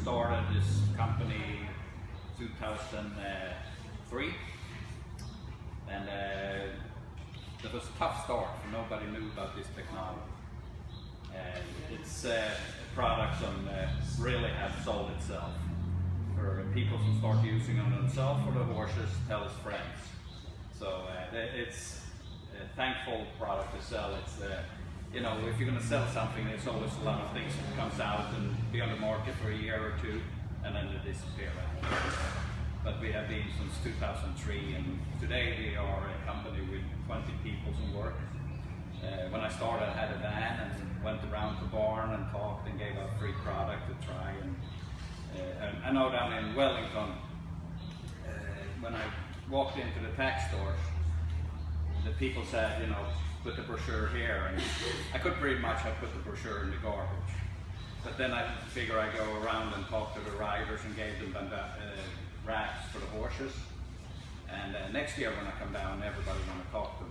started this company 2003, and it was a tough start. Nobody knew about this technology. It's a product that really has sold itself for people to start using it themselves, for the horses, tell his friends. So it's a thankful product to sell. It's you know, if you're going to sell something, there's always a lot of things that comes out and be on the market for a year or two, and then they disappear. But we have been since 2003, and today we are a company with 20 people in work. When I started, I had a van and went around the barn and talked and gave out free product to try. And I know down in Wellington, when I walked into the Tack stores, the people said, you know, put the brochure here, and I could pretty much have put the brochure in the garbage. But then I figure I go around and talk to the riders and gave them wraps for the horses. And next year when I come down, everybody want to talk to me.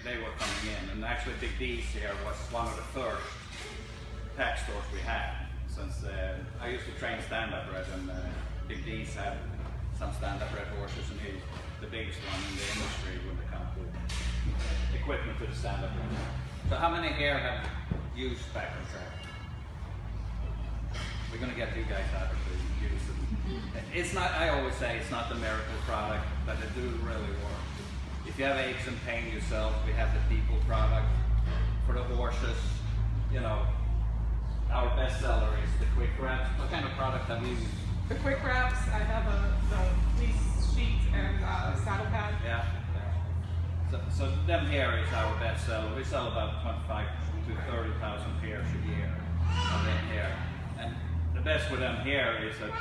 They were coming in, and actually Big D's here was one of the first Tack stores we had. Since I used to train stand-up bred, and Big D's had some stand-up bred horses, and he's the biggest one in the industry when it comes to equipment to the stand-up bred. So how many here have used Tack and Track? We're going to get you guys out to use it. It's not, I always say it's not the miracle product, but it do really work. If you have aches and pain yourself, we have the people product. For the horses, you know, our best seller is the quick wraps. What kind of product have you used? The quick wraps, I have the fleece sheet and saddle pad. Yeah. So them here is our best seller. We sell about 25 to 30,000 pairs a year of them here. And the best with them here is that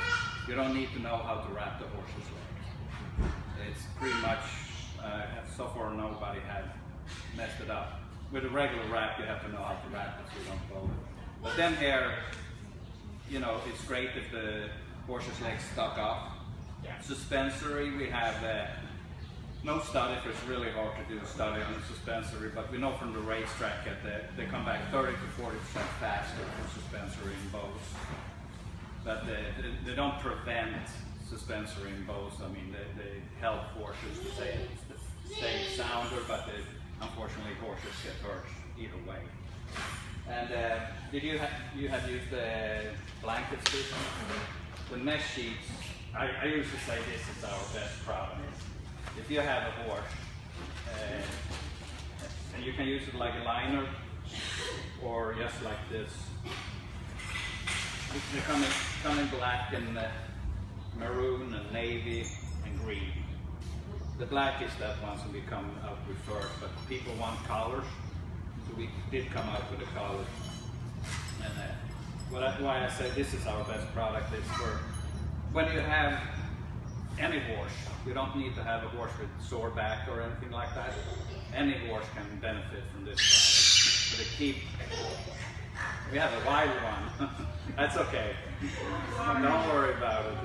you don't need to know how to wrap the horse's legs. It's pretty much, so far nobody has messed it up. With a regular wrap, you have to know how to wrap it so you don't blow it. But then here, you know, it's great if the horse's legs stuck up. Yeah. Suspensory, we have no study, for it's really hard to do a study on the suspensory, but we know from the racetrack that they come back 30 to 40% faster for suspensory in bows. But they don't prevent suspensory in bows. I mean, they help horses to stay sounder, but unfortunately horses get hurt either way. And did you have used the blanket system? The mesh sheets, I usually say this is our best product. If you have a horse, and you can use it like a liner, or just like this. They come in black and maroon and navy and green. The black is that ones that we come out with first, but people want collars, so we did come out with the collars. And why I say this is our best product is for when you have any horse. You don't need to have a horse with sore back or anything like that. Any horse can benefit from this product. We have a wild one. That's okay. Don't worry about it.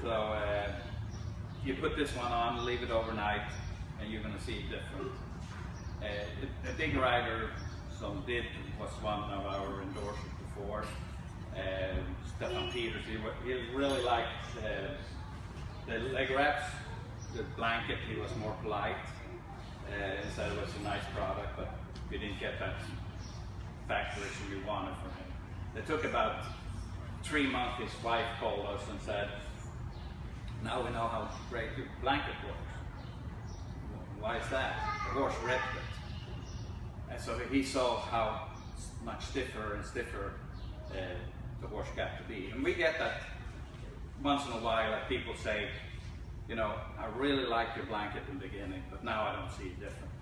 So you put this one on, leave it overnight, and you're going to see it different. A big rider, some did, was one of our endorsers before. Stefan Peters, he really liked the leg wraps, the blanket. He was more polite. He said it was a nice product, but we didn't get that factoration we wanted from him. It took about 3 months. His wife called us and said, now we know how great your blanket works. Why is that? The horse ripped it. And so he saw how much stiffer and stiffer the horse got to be. And we get that once in a while, like people say, you know, I really liked your blanket in the beginning, but now I don't see it different.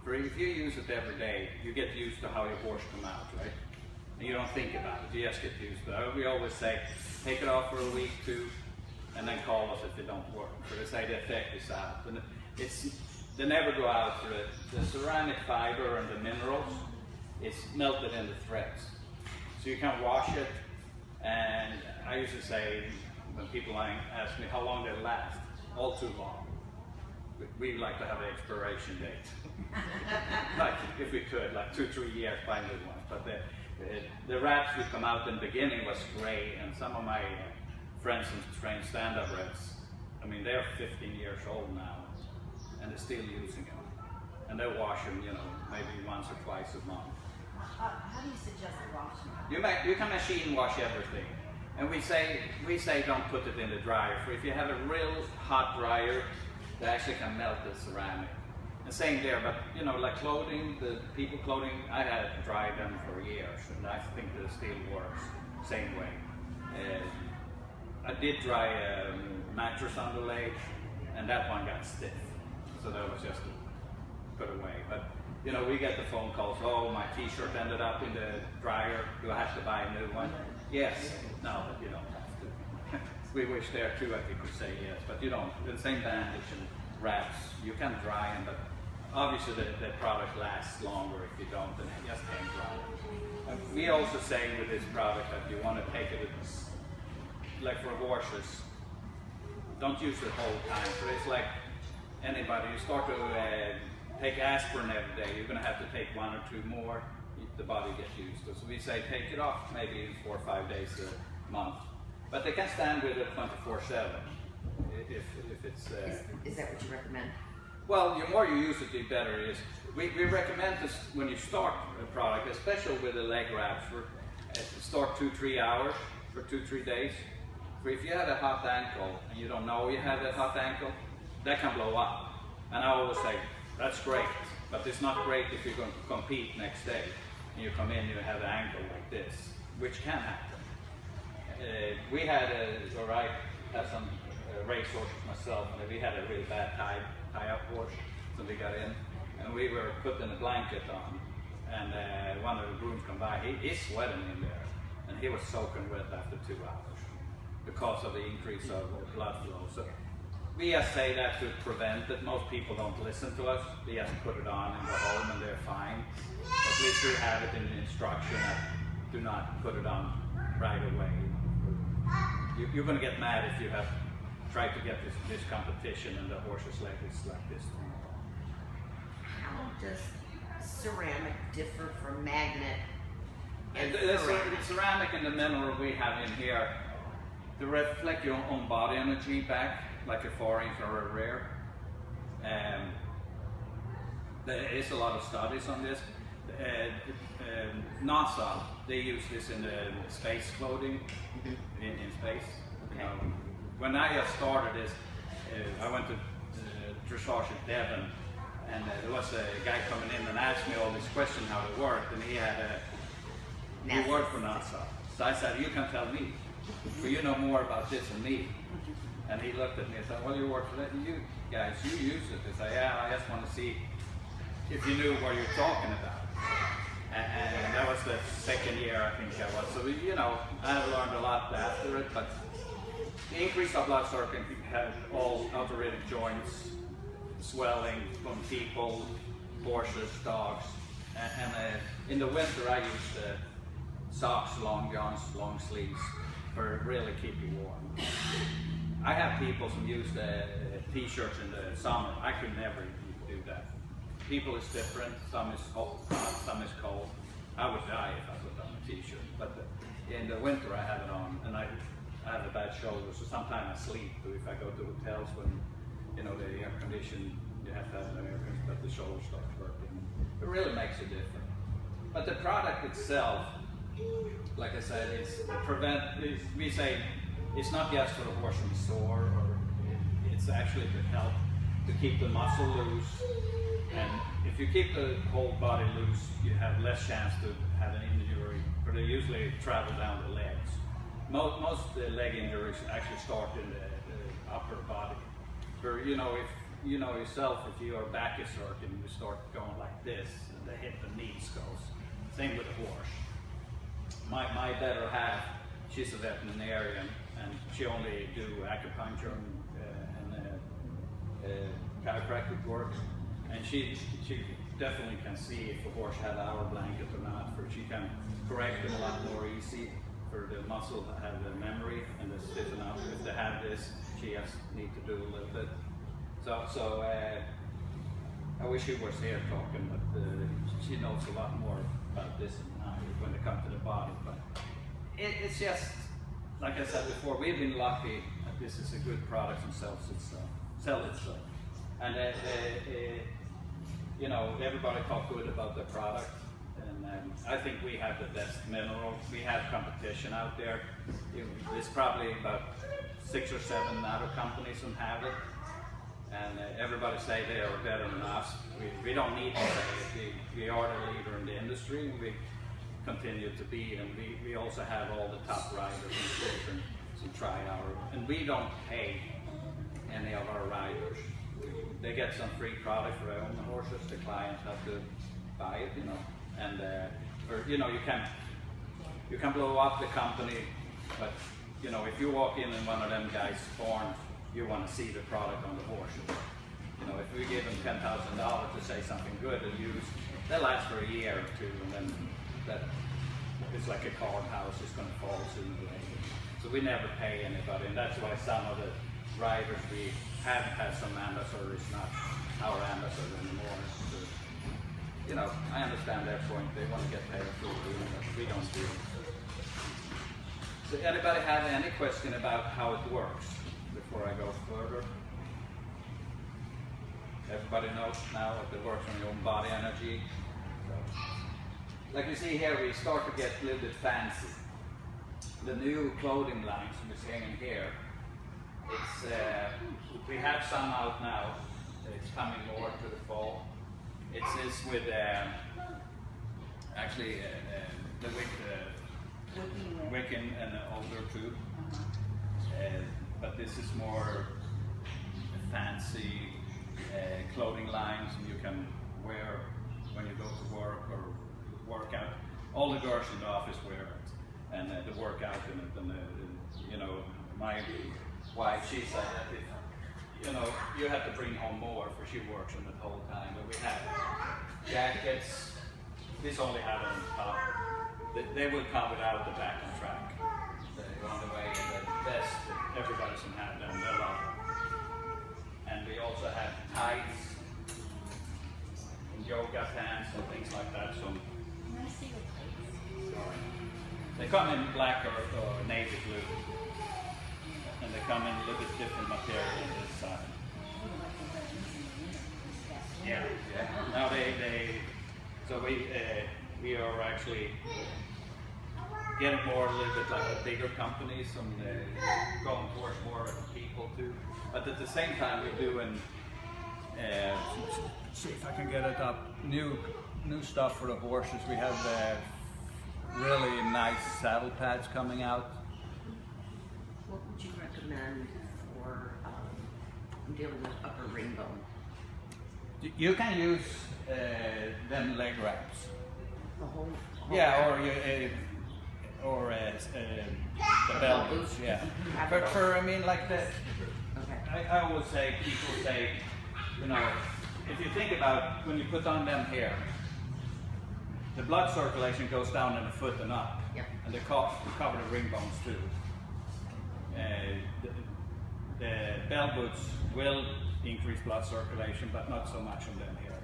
For if you use it every day, you get used to how your horse come out, right? And you don't think about it, you just get used to it. We always say, take it off for a week, 2, and then call us if it don't work. So they say the effect is out. And they never go out for it. The ceramic fiber and the minerals is melted in the threads. So you can wash it, and I usually say, when people ask me how long they last, all too long. We like to have an expiration date. Like if we could, like 2-3 years, buy new ones. But The wraps would come out in the beginning was gray, and some of my friends who train stand-up reps, I mean, they're 15 years old now, and they're still using them. And they wash them, you know, maybe once or twice a month. How do you suggest washing? You can machine wash everything. And we say don't put it in the dryer. For if you have a real hot dryer, they actually can melt the ceramic. And same there, but you know, like clothing, the people clothing, I had to dry them for years, and I think the steel works same way. I did dry a mattress on the leg, and that one got stiff, so that was just put away. But you know, we get the phone calls. Oh, my T-shirt ended up in the dryer. Do I have to buy a new one? Yes. No, but you don't have to. We wish there too. I think we say yes, but you don't. The same bandage and wraps, you can dry them, but obviously the product lasts longer if you don't, and you just can't dry it. We also say with this product that you want to take it, like for horses, don't use it the whole time. So it's like anybody, you start to take aspirin every day, you're going to have to take 1 or 2 more, the body gets used to it. So we say take it off maybe 4 or 5 days a month. But they can stand with it 24/7 if it's... Is that what you recommend? Well, the more you use it, the better it is. We recommend this when you start a product, especially with the leg wraps, start 2-3 hours for 2-3 days. For if you have a hot ankle and you don't know you have a hot ankle, that can blow up. And I always say, that's great, but it's not great if you're going to compete next day and you come in and you have an ankle like this, which can happen. We had or I had some race horses myself, and we had a really bad tie-up horse, so we got in, and we were putting a blanket on, and one of the grooms come by, he's sweating in there, and he was soaking wet after 2 hours because of the increase of blood flow. So we just say that to prevent it. Most people don't listen to us. They just put it on and go home and they're fine. But at least we have it in the instruction that do not put it on right away. You're going to get mad if you have tried to get this competition and the horse's leg is like this. How does ceramic differ from magnet and the ceramic? ceramic and the mineral we have in here, they reflect your own body energy back, like a far infrared rare. There is a lot of studies on this. NASA, they use this in the space clothing, in space. Okay. When I just started this, I went to dressage in Devon, and there was a guy coming in and asked me all these questions how it worked, and he had he worked for NASA. So I said, you can tell me, for you know more about this than me. And he looked at me and said, well, you work for that, you guys, you use it. I said, yeah, I just want to see if you knew what you're talking about. And that was the second year, I think that was. So, you know, I have learned a lot after it, but the increase of blood circulation had all arthritic joints, swelling from people, horses, dogs. And in the winter, I use socks, long johns, long sleeves for really keep you warm. I have people who use the t-shirts in the summer. I could never do that. People is different. Some is hot, some is cold. I would die if I put on a t-shirt. But in the winter I have it on, and I have a bad shoulder, so sometimes I sleep. If I go to hotels when you know the air condition, you have to have an air condition, but the shoulder starts working. It really makes a difference. But the product itself, like I said, we say it's not just for the horse and sore, or it's actually to help to keep the muscle loose. And if you keep the whole body loose, you have less chance to have an injury, but they usually travel down the legs. Most leg injuries actually start in the upper body. For you know, if you know yourself, if your back is hurting, you start going like this, and the hip and knees goes. Same with the horse. My better half, she's a veterinarian, and she only do acupuncture and chiropractic work. And she definitely can see if a horse had our blanket or not, for she can correct them a lot more easy for the muscle to have the memory and the stiffen up. If they have this, she just need to do a little bit. So I wish she was here talking, but she knows a lot more about this than I. when they come to the body. But it's just, like I said before, we've been lucky that this is a good product and sells itself. And you know, everybody talk good about the product. And I think we have the best mineral. We have competition out there. There's probably about 6 or 7 other companies who have it. And everybody say they are better than us. We don't need to say it. We are the leader in the industry, and we continue to be. And we also have all the top riders in the to try our. And we don't pay any of our riders. They get some free product for their own horses. The clients have to buy it, you know. And or you know, you can blow up the company, but you know, if you walk in and one of them guys born, you want to see the product on the horse. You know, if we give them $10,000 to say something good and use, that lasts for a year or two, and then that it's like a card house, it's going to fall sooner or later. So we never pay anybody, and that's why some of the riders we have had some ambassador is not our ambassador anymore. So, you know, I understand their point. They want to get paid for doing it. We don't do it. So anybody have any question about how it works before I go further? Everybody knows now that it works on your own body energy. So, like you see here, we start to get a little bit fancy. The new clothing lines we're seeing in here, it's we have some out now. It's coming more to the fall. It's this with actually the Wiccan and the older too. But this is more fancy clothing lines, and you can wear when you go to work or work out. All the girls in the office wear it, and the workout in it. And you know, my wife, she said that if you know, you have to bring home more, for she works on it the whole time. But we have jackets. This only have on the top. They will come without the back and track. They're on the way, and the best. Everybody can have them. They love them. And we also have tights, and yoga pants, and things like that. So they come in black or navy blue, and they come in a little bit different material on this side. Yeah. Now so we are actually getting more a little bit like the bigger companies, and going towards more people too. But at the same time, we're doing. See if I can get it up. New stuff for the horses. We have really nice saddle pads coming out. What would you recommend for dealing with upper ring bone? You can use them leg wraps. The whole Yeah, or the bell boots. Yeah. For I mean, like the. Okay. I always say, people say, you know, if you think about when you put on them here, the blood circulation goes down in the foot and up, Yep. and they cover the ring bones too. The bell boots will increase blood circulation, but not so much on them here.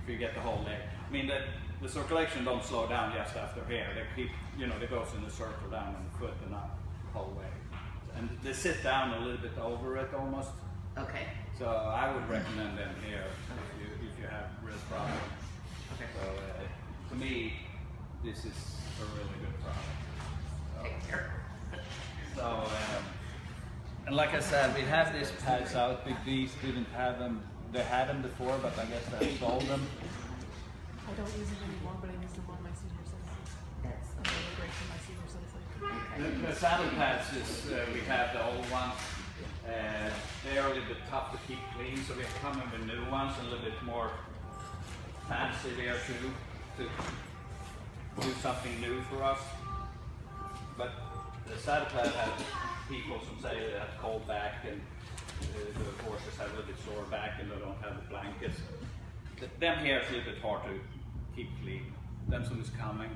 If you get the whole leg, I mean the circulation don't slow down just after here. They keep, you know, they goes in a circle down on the foot and up the whole way, and they sit down a little bit over it almost. Okay. So I would recommend them here if you have real problem. Okay. So to me, this is a really good product. Take care. So, and like I said, we have these pads out. Big B's didn't have them. They had them before, but I guess they sold them. I don't use it anymore, but I use them on my senior citizens. That's I'm really great for my senior citizens. The saddle pads is, we have the old ones. They are a little bit tough to keep clean, so we're coming with new ones, a little bit more fancy there too, to do something new for us. But the saddle pad has people who say they have cold back, and the horses have a little bit sore back and they don't have the blankets. Them here is a little bit hard to keep clean. Them who's coming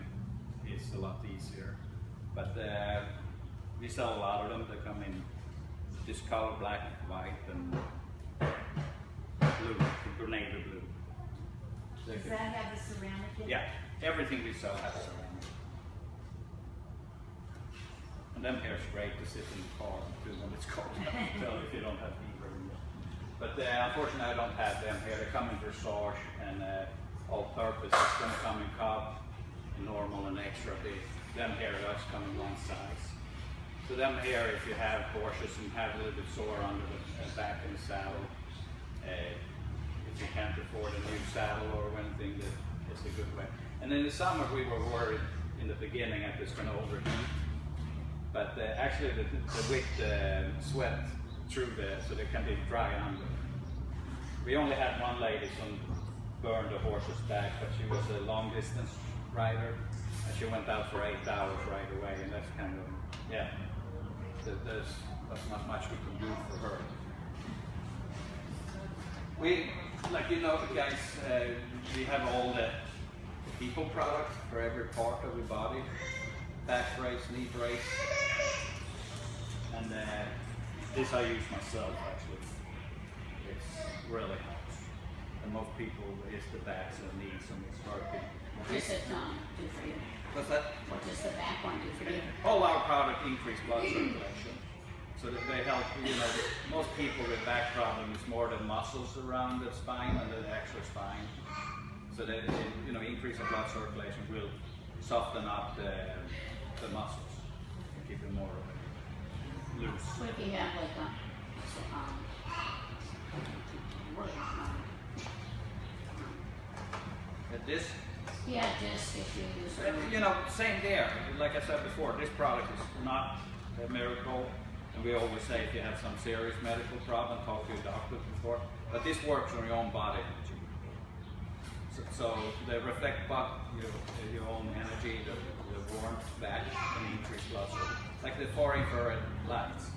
is a lot easier. But we sell a lot of them. They come in this color, black, white, and blue, grenadier blue. Does that have the ceramic in it? Yeah, everything we sell has ceramic. And them hair's great to sit in the car too when it's cold out if you don't have heat very much. But unfortunately I don't have them here. They come in dressage and all purpose. It's going to come in cob, normal and extra big. Them hair does come in one size. So them hair, if you have horses and have a little bit sore under the back in the saddle, if you can't afford a new saddle or anything, that is a good way. And in the summer we were worried in the beginning that it's going to overheat, but actually the wick sweat through there, so they can be dry under. We only had one lady who burned a horse's back, but she was a long distance rider, and she went out for 8 hours right away, and that's kind of, yeah, there's not much we can do for her. We, like you know, guys, we have all the people products for every part of the body. Back brace, knee brace, and this I use myself actually. It's really helps. And most people, it's the backs and knees and it's working. What does it do for you? What's that? What does the back one do for you? All our product increase blood circulation. So that they help, you know, most people with back problems, more the muscles around the spine and the actual spine. So they you know, increase the blood circulation will soften up the muscles and keep them more loose. What if you have like a, This, yeah, disc if you use it. you know, same there. Like I said before, this product is not a miracle. And we always say if you have some serious medical problem, talk to your doctor before. But this works on your own body. So they reflect back your own energy, the warmth back, and increase blood sugar. Like the 4 infrared lights.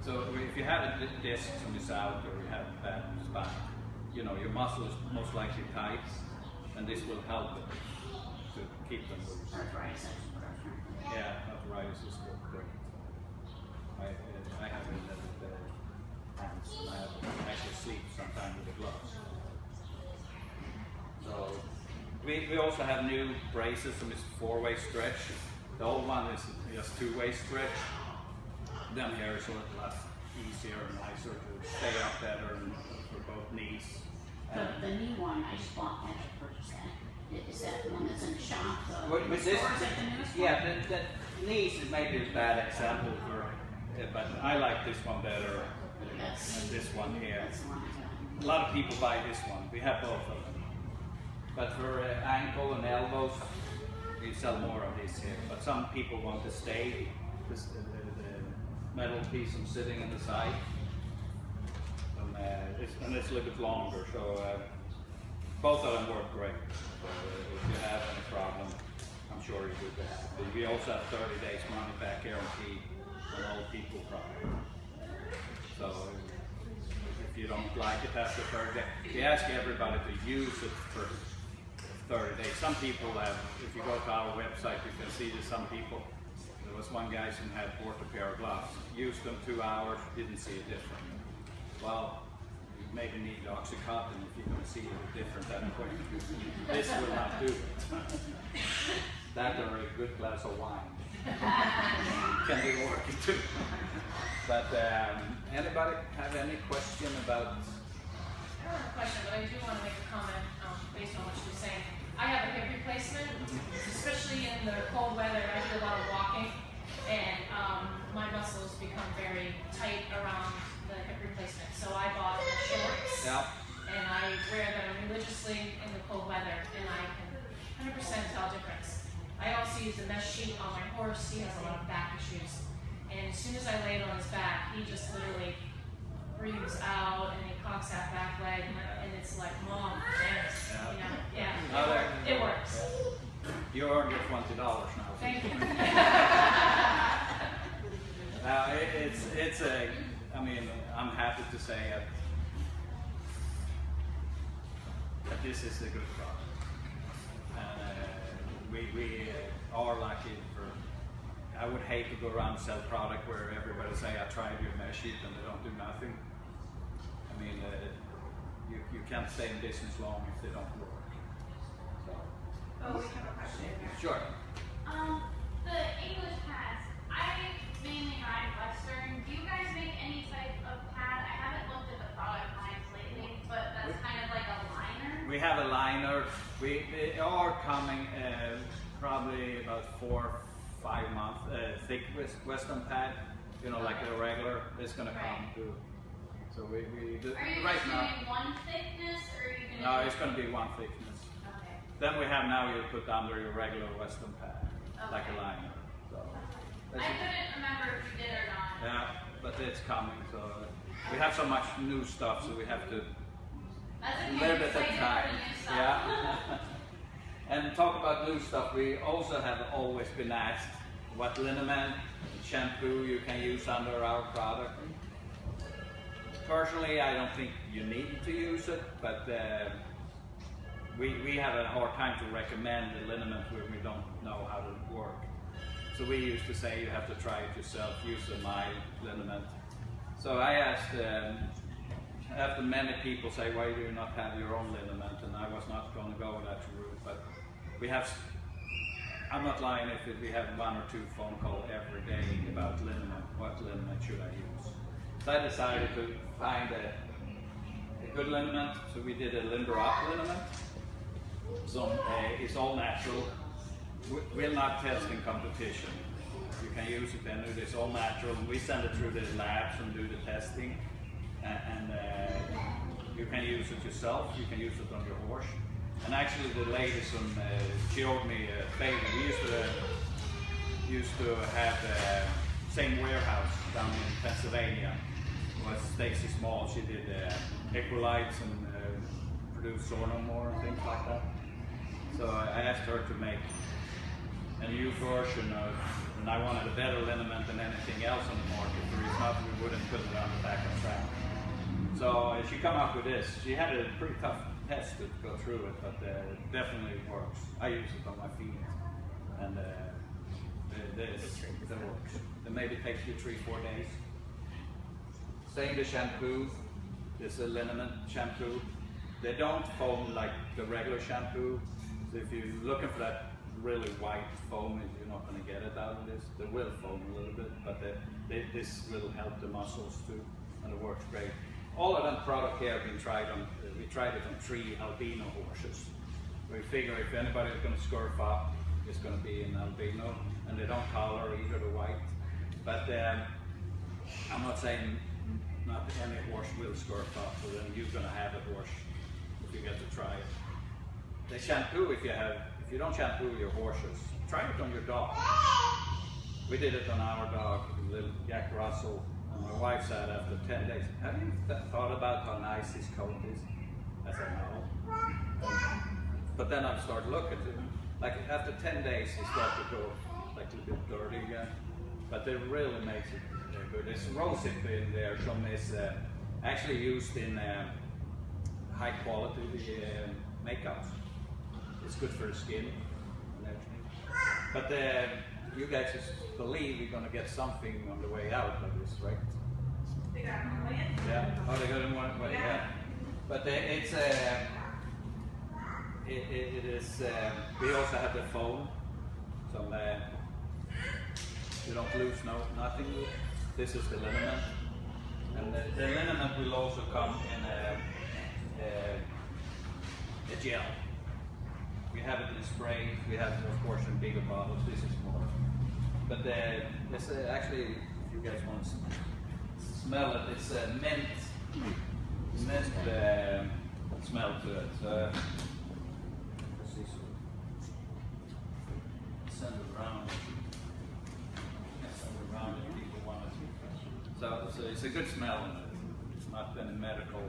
So if you have a disc on this out or you have a bad spine, you know, your muscle is most likely tight, and this will help it to keep them loose. Arthritis. Yeah, arthritis is good. I have it with the hands, and I actually sleep sometimes with the gloves. So we also have new braces, and it's 4-way stretch. The old one is just 2-way stretch. Them here is a lot easier and nicer to stay up better and for both knees. The knee one, I just bought that to purchase that. Is that the one that's in the shop? With this, or is it the newest one? yeah, the knees is maybe a bad example for, but I like this one better than this one here. That's the one I got. A lot of people buy this one. We have both of them. But for ankle and elbows, we sell more of these here. But some people want to stay the metal piece and sitting on the side. And it's a little bit longer, so both of them work great. So if you have any problem, I'm sure you would be happy. We also have 30 days money back guarantee on all people product. So if you don't like it after 30 days, we ask everybody to use it for 30 days. Some people have, if you go to our website, you can see that some people, there was one guy who had bought a pair of gloves, used them 2 hours, didn't see a difference. Well, you maybe need Oxycontin if you're going to see a difference that quick. This will not do it. That or a good glass of wine can be working too. But anybody have any question about? I don't have a question, but I do want to make a comment based on what she was saying. I have a hip replacement, especially in the cold weather. I do a lot of walking, and my muscles become very tight around the hip replacement. So I bought shorts, and I wear them religiously in the cold weather, and I can 100% tell difference. I also use the mesh sheet on my horse. He has a lot of back issues, and as soon as I lay it on his back, he just literally breathes out and he cocks that back leg, and it's like, Mom, thanks. You know, yeah, it works. You earned your $20 now. Thank you. It's a, I mean, I'm happy to say that this is a good product. And we are lucky for, I would hate to go around and sell product where everybody say, I tried your mesh sheet and they don't do nothing. I mean, you can't stay in business long if they don't work. So. Oh, we have a question here. Sure. The English pads, I we have a liner. They are coming probably about 4 or 5 months. Thick Western pad, you know, like a regular. It's gonna come too. So we do Are you right just now. doing one thickness, or are you gonna? No, do- it's gonna be one thickness. Okay. Then we have now you put under your regular Western pad, like a liner. So I that's- couldn't remember if you did or not. yeah, but it's coming. So we have so much new stuff, so we have to That's okay. little bit It's of like time. different new stuff. Yeah. And talk about new stuff. We also have always been asked what liniment, shampoo you can use under our product. Personally, I don't think you need to use it, but we have a hard time to recommend the liniment when we don't know how to work. So we used to say you have to try it yourself, use a mild liniment. So I asked, after many people say, why do you not have your own liniment? And I was not going to go that route, but we have, I'm not lying if we have 1 or 2 phone calls every day about liniment, what liniment should I use? So I decided to find a good liniment, so we did a limber up liniment. So it's all natural, will not test in competition. You can use it then, it's all natural. We send it through the labs and do the testing. And you can use it yourself, you can use it on your horse. And actually the lady she owed me a favor. We used to have the same warehouse down in Pennsylvania. It was Stacy Small. She did equilites and produced Sonomore and things like that. So I asked her to make a new version of, and I wanted a better liniment than anything else on the market. For if not, we wouldn't put it on the back of the track. So she come up with this. She had a pretty tough test to go through it, but it definitely works. I use it on my feet, and it works. It maybe takes you 3-4 days. Same the shampoo. It's a liniment shampoo. They don't foam like the regular shampoo. So if you're looking for that really white foam, you're not going to get it out of this. They will foam a little bit, but this will help the muscles too, and it works great. All of that product here have been tried on, we tried it on 3 albino horses. We figure if anybody's going to scurf up, it's going to be an albino, and they don't color either the white. But I'm not saying not any horse will scurf up, so then you're going to have a horse if you get to try it. The shampoo, if you don't shampoo your horses, try it on your dog. We did it on our dog, little Jack Russell. And my wife said after 10 days, have you thought about how nice his coat is? I said, no. But then I started looking at him. Like after 10 days, he started to go like a little bit dirty again. But it really makes it good. There's rosehip in there. Some is actually used in high quality makeups. It's good for the skin and everything. But you guys just believe you're going to get something on the way out of this, right? They got one way in? Yeah. Oh, they got in one way. Yeah. But it's it is. We also have the foam, so you don't lose nothing. This is the liniment, and the liniment will also come in a gel. We have it in spray. We have it, of course, in bigger bottles. This is more. But it's actually, if you guys want to smell it, it's a mint smell to it. So, let's see. Send it around. Send it around if people want it. So it's a good smell. It's not any medical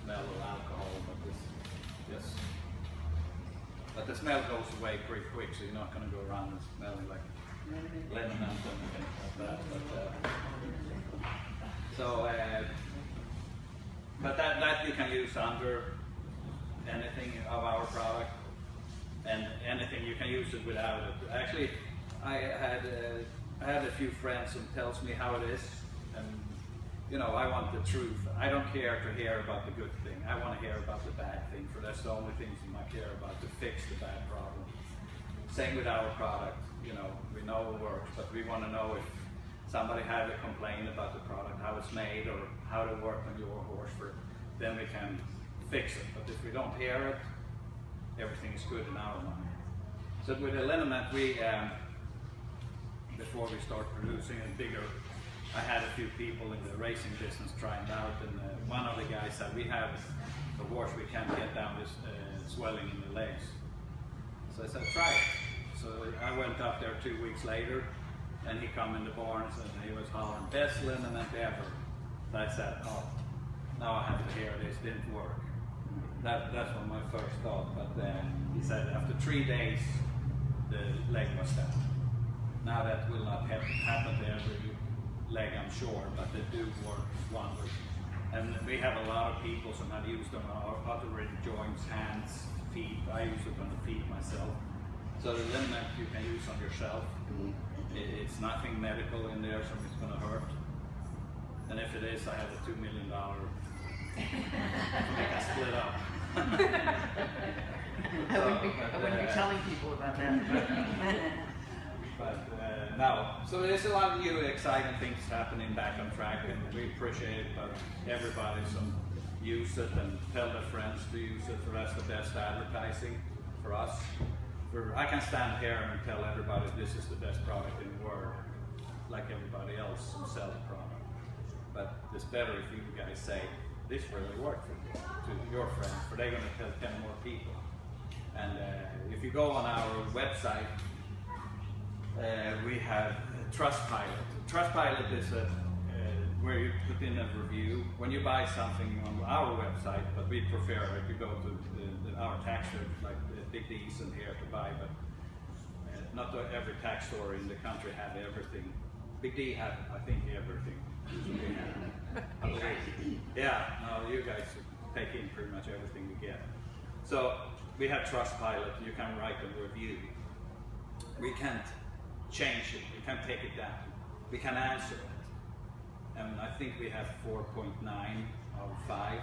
smell of alcohol, but this, yes. But the smell goes away pretty quick, so you're not going to go around and smelling like liniment and things like that. But that you can use under anything of our product, and anything you can use it without it. Actually, I had a few friends who tells me how it is, and you know, I want the truth. I don't care to hear about the good thing. I want to hear about the bad thing, for that's the only things you might care about, to fix the bad problem. Same with our product. You know, we know it works, but we want to know if somebody had a complaint about the product, how it's made, or how to work on your horse, then we can fix it. But if we don't hear it, everything is good in our mind. So with the liniment, we before we start producing it bigger, I had a few people in the racing business trying it out, and one of the guys said, we have a horse, we can't get down this swelling in the legs. So I said, try it. So I went up there 2 weeks later, and he come in the barns and he was hollering, best liniment ever. So I said, oh, now I have to hear this, didn't work. That's what my first thought, but he said after 3 days, the leg was down. Now that will not happen to every leg, I'm sure, but they do work wonders. And we have a lot of people who have used them on other joints, hands, feet. I use it on the feet myself. So the liniment you can use on yourself. It's nothing medical in there, so it's going to hurt. And if it is, I have a $2 million. I can split up. I wouldn't be telling people about that. But no, so there's a lot of new exciting things happening back on track, and we appreciate it, but everybody should use it and tell their friends to use it. So that's the best advertising for us. I can stand here and tell everybody this is the best product in the world, like everybody else who sells the product. But it's better if you guys say, this really worked for you, to your friends, for they're going to tell 10 more people. And if you go on our website, we have Trustpilot. Trustpilot is where you put in a review when you buy something on our website, but we prefer if you go to our tax stores like Big D's in here to buy, but not every tax store in the country have everything. Big D have, I think, everything. I believe. Yeah, no, you guys take in pretty much everything we get. So we have Trustpilot. You can write a review. We can't change it. We can't take it down. We can answer it. And I think we have 4.9 out of 5.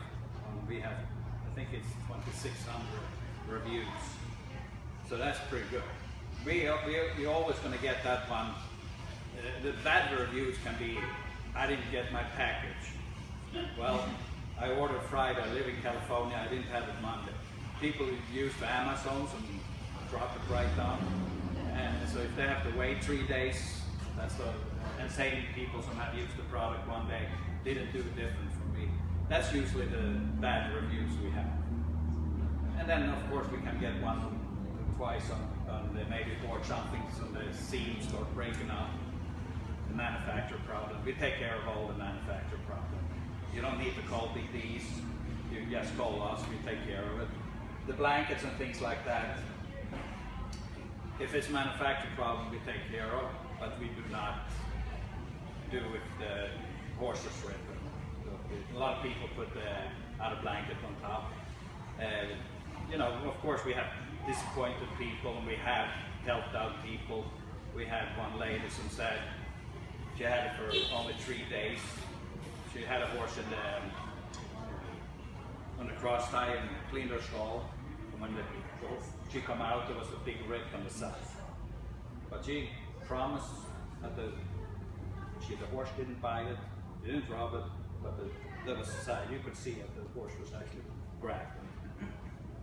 We have, I think it's 2,600 reviews. So that's pretty good. We're always going to get that one. The bad reviews can be, I didn't get my package. Well, I ordered Friday, I live in California, I didn't have it Monday. People use the Amazons and drop it right down. And so if they have to wait 3 days, that's the insane people who have used the product one day, didn't do different from me. That's usually the bad reviews we have. And then of course we can get one or twice on the maybe or something, so the seams start breaking up. The manufacturer problem. We take care of all the manufacturer problem. You don't need to call Big D's. You just call us, we take care of it. The blankets and things like that, if it's manufacturer problem, we take care of, but we do not do with the horses rip. A lot of people put the outer blanket on top. You know, of course we have disappointed people and we have helped out people. We had one lady who said she had it for only 3 days. She had a horse in on the cross tie and cleaned her stall. And when she come out, there was a big rip on the side. But she promised that the horse didn't bite it, didn't rob it, but there was a side. You could see it, the horse was actually grabbed.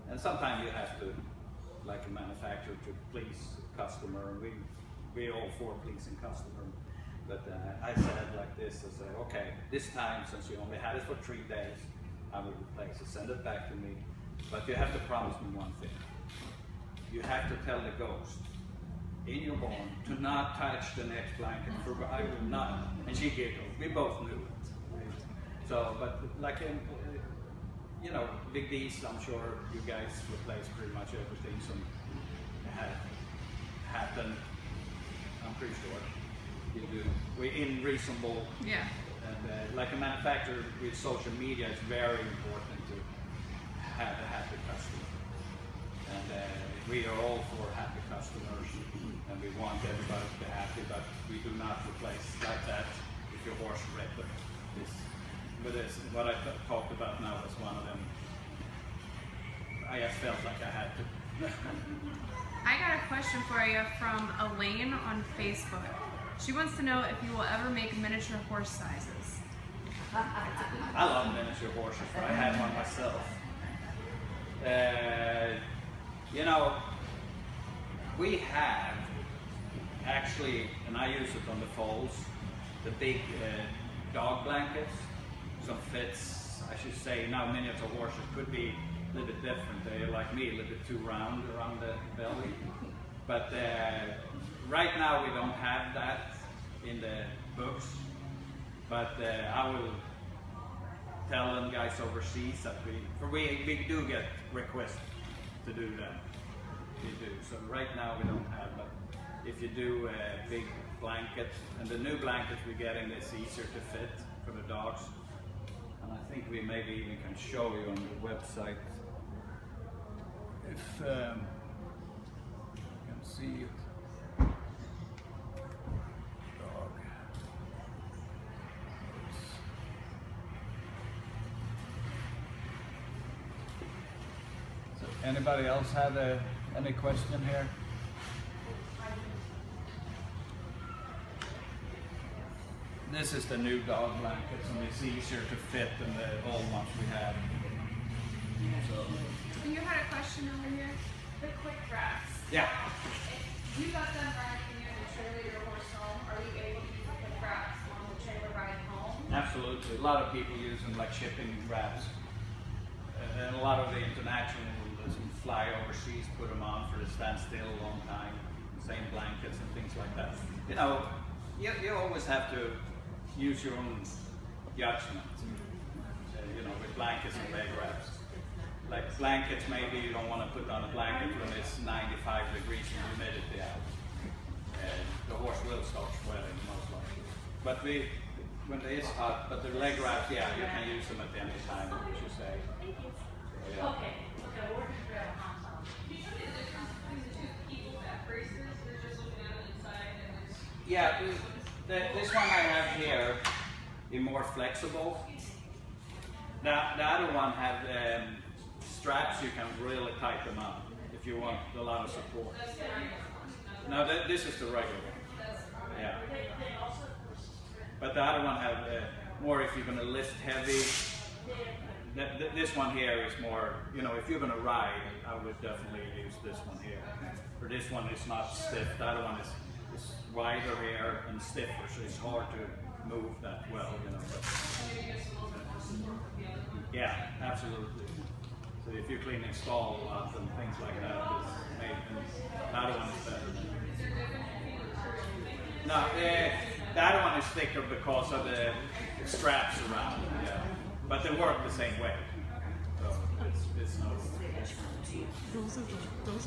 And sometimes you have to, like a manufacturer, to please the customer. And we all for pleasing customer. But I said like this, I said, okay, this time, since you only had it for 3 days, I will replace it, send it back to me. But you have to promise me one thing. You have to tell the ghost in your barn to not touch the next blanket, for I will not. And she giggled, we both knew it. So, but like, you know, Big D's, I'm sure you guys replace pretty much everything, so it had happened, I'm pretty sure. You do. We're in reasonable. Yeah. And like a manufacturer with social media, it's very important to have a happy customer. And we are all for happy customers, and we want everybody to be happy, but we do not replace like that if your horse wrecked it. But what I talked about now was one of them. I just felt like I had to. I got a question for you from Elaine on Facebook. She wants to know if you will ever make miniature horse sizes. I love miniature horses, but I have one myself. You know, we have actually, and I use it on the foals, the big dog blankets. Some fits, I should say, now miniature horses could be a little bit different. They're like me, a little bit too round around the belly. But right now we don't have that in the books. But I will tell them guys overseas that we do get requests to do that. We do. So right now we don't have, but if you do a big blanket, and the new blankets we're getting is easier to fit for the dogs. And I think we maybe even can show you on the website if you can see it. Dog. So anybody else have any question here? This is the new dog blankets, and it's easier to fit than the old ones we had. So, You had a question over here? The quick wraps. yeah. If you got them riding in the trailer your horse home, are you able to use the quick wraps on the trailer ride home? Absolutely. A lot of people use them like shipping wraps. And a lot of the international that fly overseas put them on for the stand still a long time. Same blankets and things like that. You know, you always have to use your own judgment. You know, with blankets and leg wraps. Like blankets, maybe you don't want to put on a blanket when it's 95 degrees and humidity out. The horse will start sweating most likely. But when it is hot, but the leg wraps, yeah, you can use them at any time, as you say. Thank you. So, yeah. Okay, we're gonna grab a hot tub. Yeah, this one I have here is more flexible. The other one have straps you can really tighten them up if you want a lot of support. Now this is the regular one. Yeah. But the other one have more if you're going to lift heavy. This one here is more, you know, if you're going to ride, I would definitely use this one here. For this one is not stiff. The other one is wider here and stiffer, so it's hard to move that well, you know. But, yeah, absolutely. So if you're cleaning stall a lot and things like that, it's made, the other one is better. No, the other one is thicker because of the straps around it, yeah. But they work the same way. So it's no. Those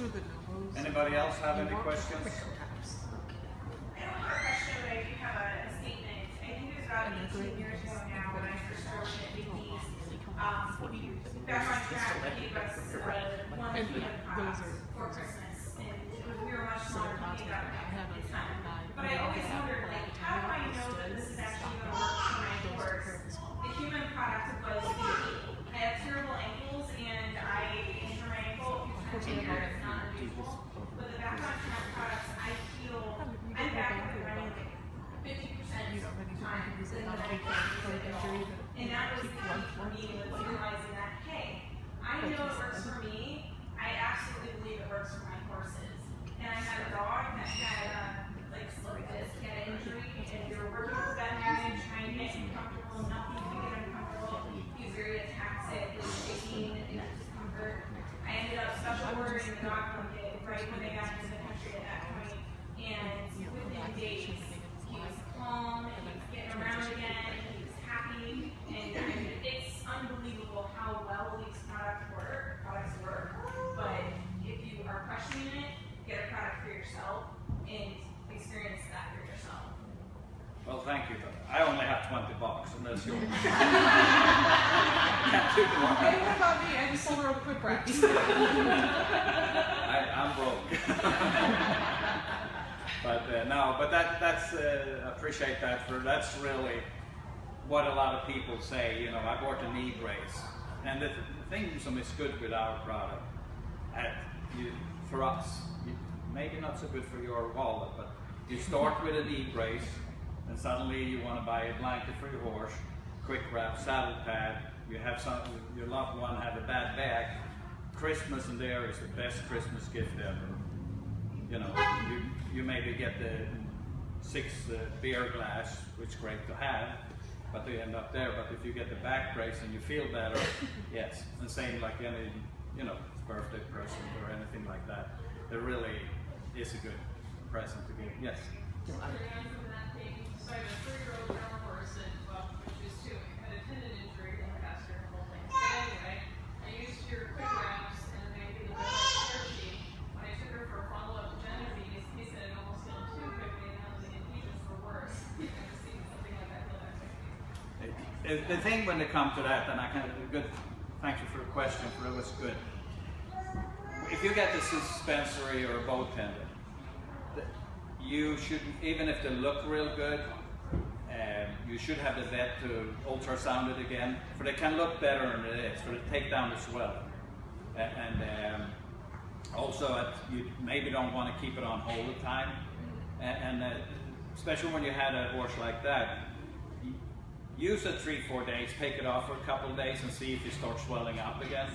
are the no-nos. Anybody else have any questions? I don't have a question, but I do have a statement. I think it was about 18 years ago now when I first started at Dickies. Back on track gave us one peanut products for Christmas, and we were much smaller company back then at the time. But I always wondered, like, how do I know that this is actually going to work for my horse? The human product was the I have terrible ankles, and I injure my ankle a few times a year. It's not unusual. But the back on track products, I feel I'm back up and running like 50% time than what I was ago. And that was the key for me, was realizing that, hey, I know it works for me. I absolutely believe it works for my horses. And I had a dog that had like slip disc, had an injury, and we were working with veterinarian trying to get him comfortable. Nothing to get him comfortable. He was very ataxic, he was shaking, and discomfort. I ended up special ordering the dog blanket right when they got into the country at that point. And within days, he was calm, and he was getting around again, and he was happy. And it's unbelievable how well these products work. But if you are questioning it, get a product for yourself and experience that for yourself. Well, thank you. I only have 20 bucks, and that's yours. Can't do more. Hey, what about me? I just sold her a quick wraps. I'm broke. But no, but that's appreciate that. That's really what a lot of people say. You know, I bought a knee brace, and the thing is good with our product. For us, maybe not so good for your wallet, but you start with a knee brace, and suddenly you want to buy a blanket for your horse, quick wrap, saddle pad. You have your loved one have a bad back, Christmas in there is the best Christmas gift ever. You know, you maybe get the 6 beer glass, which is great to have, but they end up there. But if you get the back brace and you feel better, yes. And same like any, you know, birthday present or anything like that. It really is a good present to give. Yes. So I have a 3-year-old German horse, and well, which is 2, had a tendon injury in the past year, the whole thing. But anyway, I used your quick wraps and maybe the tear sheet. When I took her for a follow-up to Genevieve, he said it almost healed too quickly, and now the adhesions were worse. I've never seen something like that heal that quickly. The thing when they come to that, and I kind of good. Thank you for the question. For it was good. If you get the suspensory or a bow tendon, you should, even if they look real good, you should have the vet to ultrasound it again, for they can look better than it is, for to take down the swelling. And also, you maybe don't want to keep it on all the time, and especially when you had a horse like that, use it 3-4 days, take it off for a couple of days and see if it starts swelling up again.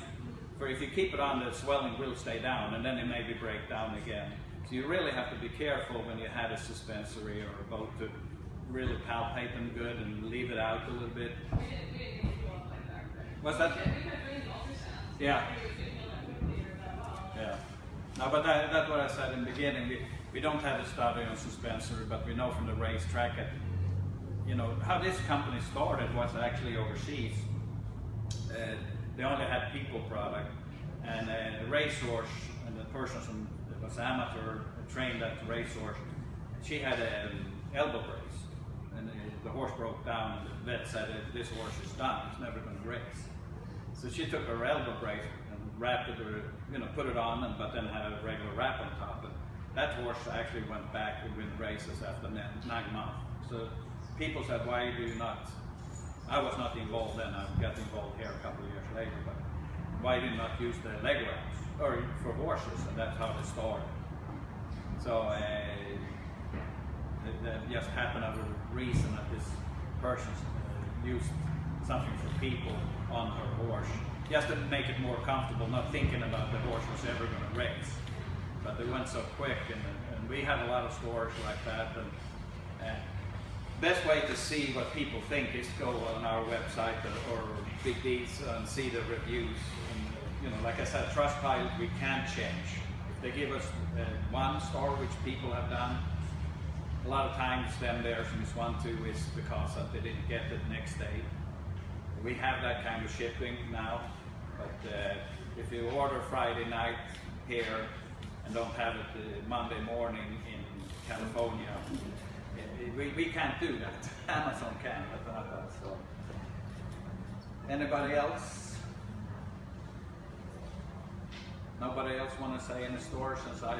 For if you keep it on, the swelling will stay down, and then it maybe break down again. So you really have to be careful when you had a suspensory or a boat to really palpate them good and leave it out a little bit. We didn't go up like that. What's that? We had doing ultrasounds. Yeah. We didn't heal that quickly or that well. Yeah. No, but that's what I said in the beginning. We don't have a study on suspensory, but we know from the racetrack that, you know, how this company started was actually overseas. They only had people product, and a racehorse, and the person that was amateur trained at the racehorse, she had an elbow brace, and the horse broke down, and the vet said, this horse is done, it's never going to race. So she took her elbow brace and wrapped it, or, you know, put it on, but then had a regular wrap on top. And that horse actually went back and win races after 9 months. So people said, why do you not? I was not involved then, I got involved here a couple of years later, but why did you not use the leg wraps or for horses? And that's how they started. So it just happened of a reason that this person used something for people on her horse, just to make it more comfortable, not thinking about the horse was ever going to race. But they went so quick, and we have a lot of stories like that. And best way to see what people think is go on our website or Big D's and see the reviews. And, you know, like I said, Trustpilot we can change. If they give us 1 star, which people have done, a lot of times then theirs is 1, 2 is because they didn't get it next day. We have that kind of shipping now, but if you order Friday night here and don't have it Monday morning in California, we can't do that. Amazon can, but not us. So. Anybody else? Nobody else want to say in the store since I